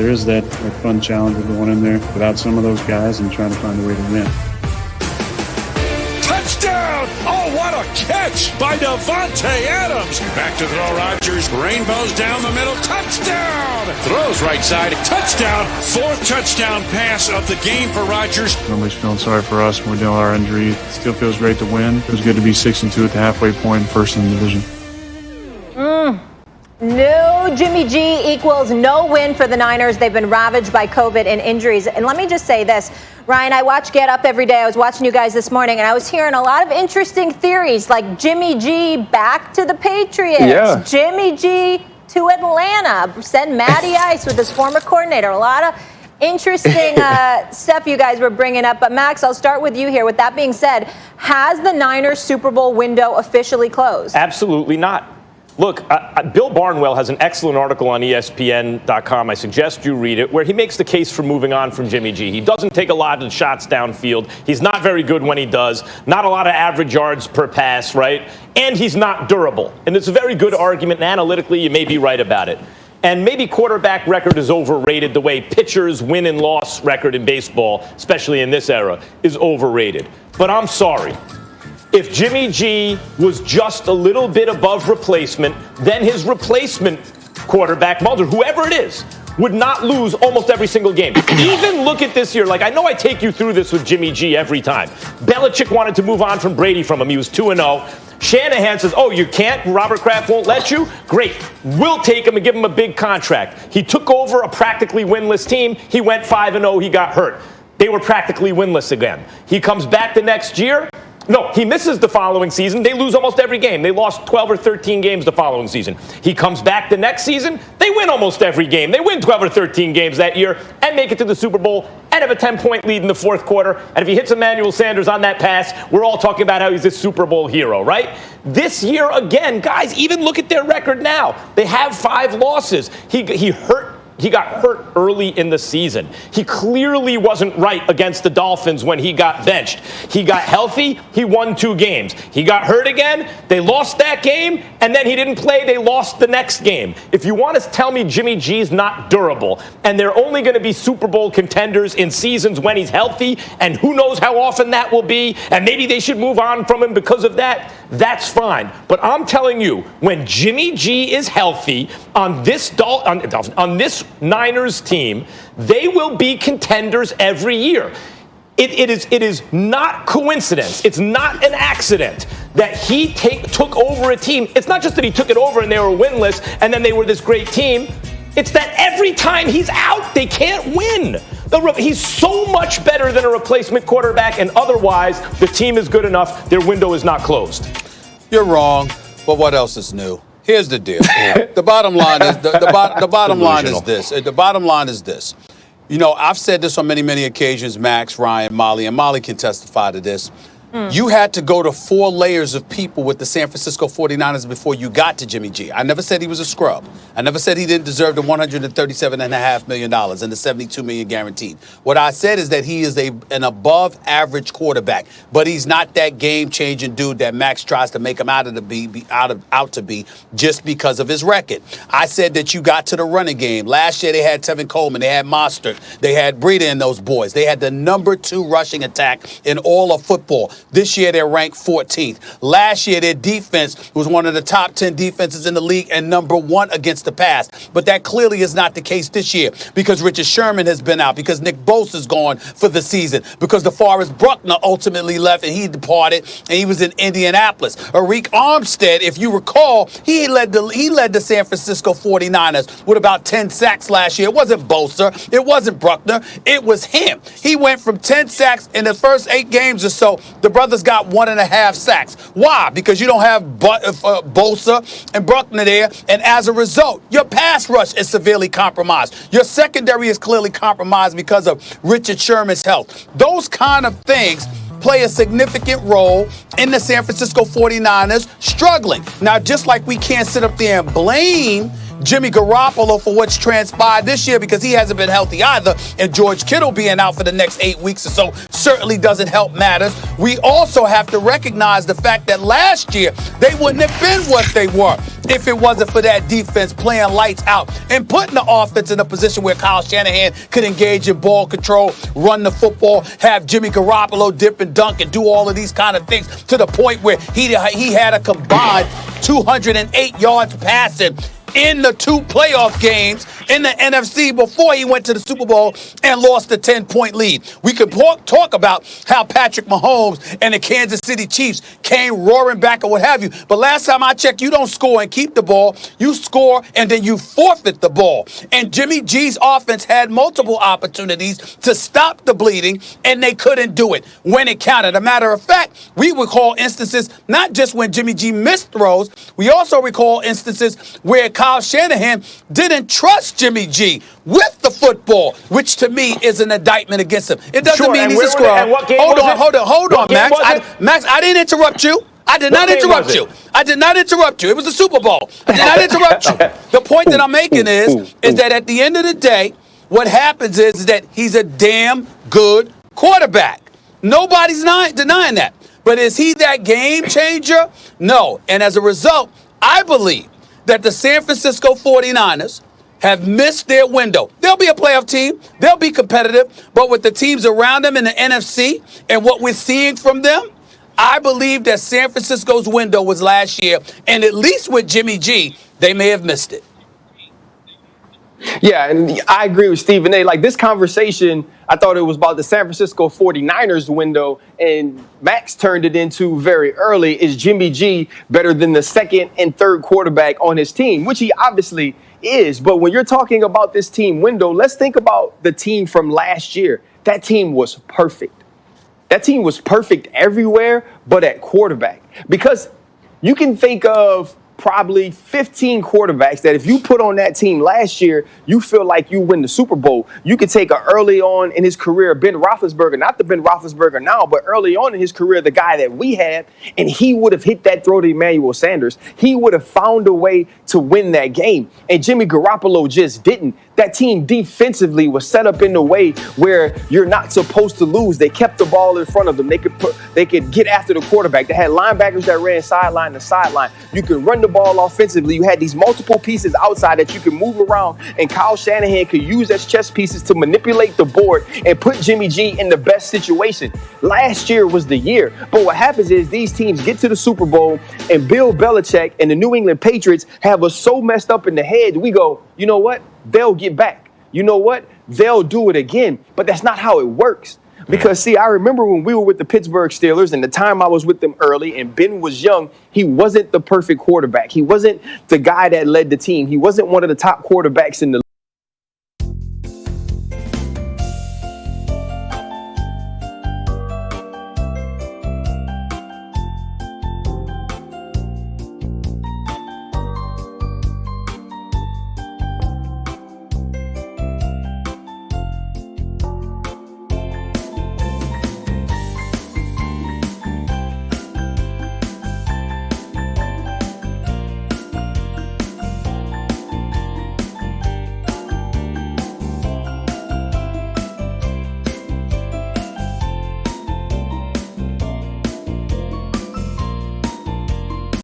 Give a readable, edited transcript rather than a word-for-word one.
there is that fun challenge of going in there without some of those guys and trying to find a way to win. Touchdown! Oh, what a catch by Davante Adams. Back to throw Rodgers. Rainbows down the middle. Touchdown! Throws right side. Touchdown. Fourth touchdown pass of the game for Rodgers. Nobody's feeling sorry for us when we're dealing with our injury. It still feels great to win. It was good to be 6-2 at the halfway point, first in the division. No Jimmy G equals no win for the Niners. They've been ravaged by COVID and injuries. And let me just say this, Ryan, I watch Get Up every day. I was watching you guys this morning, and I was hearing a lot of interesting theories, like Jimmy G back to the Patriots, Jimmy G to Atlanta, send Matty Ice with his former coordinator. A lot of interesting stuff you guys were bringing up. But, Max, I'll start with you here. With that being said, has the Niners Super Bowl window officially closed? Absolutely not. Look, Bill Barnwell has an excellent article on ESPN.com. I suggest you read it, where he makes the case for moving on from Jimmy G. He doesn't take a lot of shots downfield. He's not very good when he does. Not a lot of average yards per pass, right? And he's not durable. And it's a very good argument, and analytically, you may be right about it. And maybe quarterback record is overrated the way pitchers' win and loss record in baseball, especially in this era, is overrated. But I'm sorry. If Jimmy G was just a little bit above replacement, then his replacement quarterback, Mulder, whoever it is, would not lose almost every single game. Even look at this year. Like, I know I take you through this with Jimmy G every time. Belichick wanted to move on from Brady from him. He was 2-0. Shanahan says, oh, you can't? Robert Kraft won't let you? Great. We'll take him and give him a big contract. He took over a practically winless team. He went 5-0. He got hurt. They were practically winless again. He comes back the next year. No, he misses the following season. They lose almost every game. They lost 12 or 13 games the following season. He comes back the next season. They win almost every game. They win 12 or 13 games that year and make it to the Super Bowl and have a 10-point lead in the fourth quarter. And if he hits Emmanuel Sanders on that pass, we're all talking about how he's this Super Bowl hero, right? This year, again, guys, even look at their record now. They have 5 losses. He got hurt early in the season. He clearly wasn't right against the Dolphins when he got benched. He got healthy. He won 2 games. He got hurt again. They lost that game, and then he didn't play. They lost the next game. If you want to tell me Jimmy G's not durable, and they're only going to be Super Bowl contenders in seasons when he's healthy, and who knows how often that will be, and maybe they should move on from him because of that, that's fine. But I'm telling you, when Jimmy G is healthy on this Niners team, they will be contenders every year. It is not coincidence. It's not an accident that he took over a team. It's not just that he took it over and they were winless and then they were this great team. It's that every time he's out, they can't win. He's so much better than a replacement quarterback, and otherwise, the team is good enough. Their window is not closed. You're wrong, but what else is new? Here's the deal. The bottom line is the bottom line is this. The bottom line is this. You know, I've said this on many, many occasions, Max, Ryan, Molly, and Molly can testify to this. You had to go to 4 layers of people with the San Francisco 49ers before you got to Jimmy G. I never said he was a scrub. I never said he didn't deserve the $137.5 million and the $72 million guaranteed. What I said is that he is an above-average quarterback, but he's not that game-changing dude that Max tries to make him out to be just because of his record. I said that you got to the running game. Last year they had Tevin Coleman, they had Mostert, they had Breida and those boys. They had the number 2 rushing attack in all of football. This year, they're ranked 14th. Last year, their defense was one of the top 10 defenses in the league and number 1 against the pass. But that clearly is not the case this year because Richard Sherman has been out, because Nick Bosa's gone for the season, because DeForest Buckner ultimately left and he departed and he was in Indianapolis. Arik Armstead, if you recall, he led the San Francisco 49ers with about 10 sacks last year. It wasn't Bosa. It wasn't Buckner. It was him. He went from 10 sacks in the first 8 games or so. The brothers got 1.5 sacks. Why? Because you don't have Bosa and Buckner there, and as a result, your pass rush is severely compromised. Your secondary is clearly compromised because of Richard Sherman's health. Those kind of things play a significant role in the San Francisco 49ers struggling. Now, just like we can't sit up there and blame Jimmy Garoppolo for what's transpired this year because he hasn't been healthy either. And George Kittle being out for the next 8 weeks or so certainly doesn't help matters. We also have to recognize the fact that last year they wouldn't have been what they were if it wasn't for that defense playing lights out and putting the offense in a position where Kyle Shanahan could engage in ball control, run the football, have Jimmy Garoppolo dip and dunk and do all of these kind of things to the point where he had a combined 208 yards passing in the 2 playoff games in the NFC before he went to the Super Bowl and lost the 10-point lead. We could talk about how Patrick Mahomes and the Kansas City Chiefs came roaring back or what have you. But last time I checked, you don't score and keep the ball. You score and then you forfeit the ball. And Jimmy G's offense had multiple opportunities to stop the bleeding, and they couldn't do it when it counted. A matter of fact, we recall instances not just when Jimmy G missed throws, we also recall instances where Kyle Shanahan didn't trust Jimmy G with the football, which to me is an indictment against him. It doesn't mean he's a scrub. Hold on, Max. Max, I didn't interrupt you. I did not interrupt you. I did not interrupt you. It was the Super Bowl. I did not interrupt you. The point that I'm making is that at the end of the day, what happens is that he's a damn good quarterback. Nobody's denying that. But is he that game changer? No. And as a result, I believe that the San Francisco 49ers have missed their window. They'll be a playoff team. They'll be competitive. But with the teams around them in the NFC and what we're seeing from them, I believe that San Francisco's window was last year. And at least with Jimmy G, they may have missed it. Yeah, and I agree with Stephen A. Like, this conversation, I thought it was about the San Francisco 49ers window, and Max turned it into very early. Is Jimmy G better than the second and third quarterback on his team, which he obviously is. But when you're talking about this team window, let's think about the team from last year. That team was perfect. That team was perfect everywhere but at quarterback. Because you can think of probably 15 quarterbacks that if you put on that team last year, you feel like you win the Super Bowl. You could take early on in his career, Ben Roethlisberger, not the Ben Roethlisberger now, but early on in his career, the guy that we had, and he would have hit that throw to Emmanuel Sanders. He would have found a way to win that game. And Jimmy Garoppolo just didn't. That team defensively was set up in a way where you're not supposed to lose. They kept the ball in front of them. They could get after the quarterback. They had linebackers that ran sideline to sideline. You could run the ball offensively. You had these multiple pieces outside that you could move around, and Kyle Shanahan could use as chess pieces to manipulate the board and put Jimmy G in the best situation. Last year was the year. But what happens is these teams get to the Super Bowl, and Bill Belichick and the New England Patriots have us so messed up in the head, we go, you know what? They'll get back. You know what? They'll do it again. But that's not how it works. Because, see, I remember when we were with the Pittsburgh Steelers and the time I was with them early and Ben was young, he wasn't the perfect quarterback. He wasn't the guy that led the team. He wasn't one of the top quarterbacks in the